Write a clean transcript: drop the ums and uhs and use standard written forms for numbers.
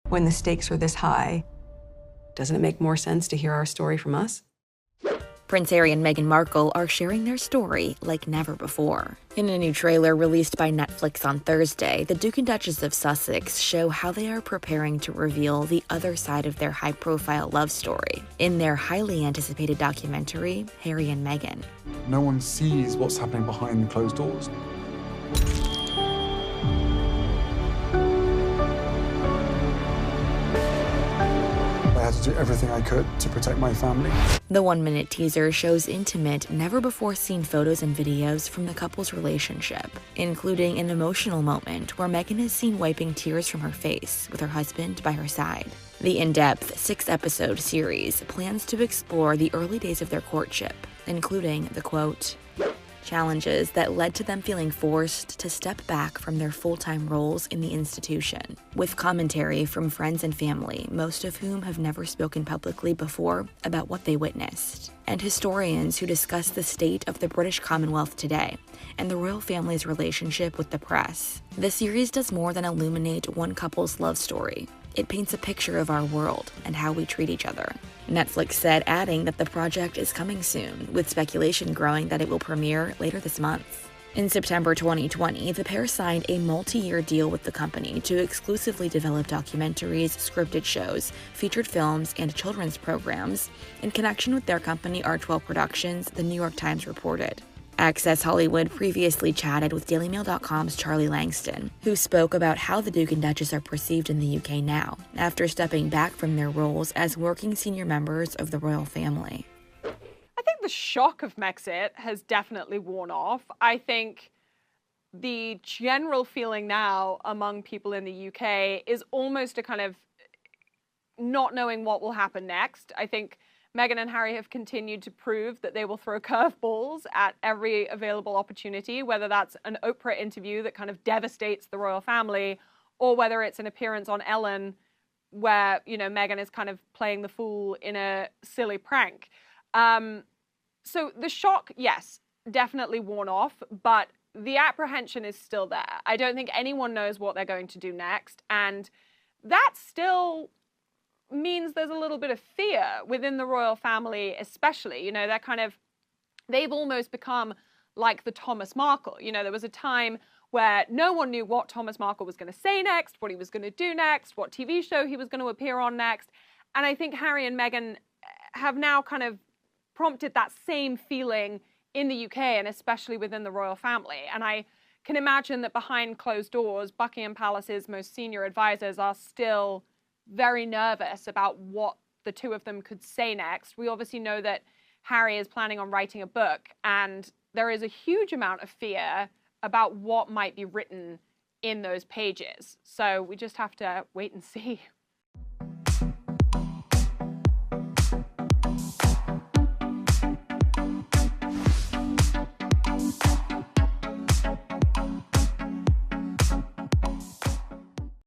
When the stakes are this high, doesn't it make more sense to hear our story from us? Prince Harry and Meghan Markle are sharing their story like never before. In a new trailer released by Netflix on Thursday, the Duke and Duchess of Sussex show how they are preparing to reveal the other side of their high-profile love story in their highly anticipated documentary, Harry and Meghan. No one sees what's happening behind closed doors. I had to do everything I could to protect my family. The one-minute teaser shows intimate, never-before-seen photos and videos from the couple's relationship, including an emotional moment where Meghan is seen wiping tears from her face with her husband by her side. The in-depth 6-episode series plans to explore the early days of their courtship, including the, quote, challenges that led to them feeling forced to step back from their full-time roles in the institution, with commentary from friends and family, most of whom have never spoken publicly before about what they witnessed, and historians who discuss the state of the British Commonwealth today and the royal family's relationship with the press. The series does more than illuminate one couple's love story. It paints a picture of our world and how we treat each other. Netflix said, adding that the project is coming soon, with speculation growing that it will premiere later this month. In September 2020, the pair signed a multi-year deal with the company to exclusively develop documentaries, scripted shows, featured films, and children's programs in connection with their company R12 Productions, the New York Times reported. Access Hollywood previously chatted with DailyMail.com's Charlie Langston, who spoke about how the Duke and Duchess are perceived in the UK now, after stepping back from their roles as working senior members of the royal family. I think the shock of Megxit has definitely worn off. I think the general feeling now among people in the UK is almost a kind of not knowing what will happen next. I think Meghan and Harry have continued to prove that they will throw curveballs at every available opportunity, whether that's an Oprah interview that kind of devastates the royal family, or whether it's an appearance on Ellen where, you know, Meghan is kind of playing the fool in a silly prank. So the shock, yes, definitely worn off, but the apprehension is still there. I don't think anyone knows what they're going to do next, and that still means there's a little bit of fear within the royal family, especially. You know, they've almost become like the Thomas Markle. You know, there was a time where no one knew what Thomas Markle was going to say next, what he was going to do next, what TV show he was going to appear on next. And I think Harry and Meghan have now kind of prompted that same feeling in the UK, and especially within the royal family. And I can imagine that behind closed doors, Buckingham Palace's most senior advisors are still very nervous about what the two of them could say next. We obviously know that Harry is planning on writing a book, and there is a huge amount of fear about what might be written in those pages. So we just have to wait and see.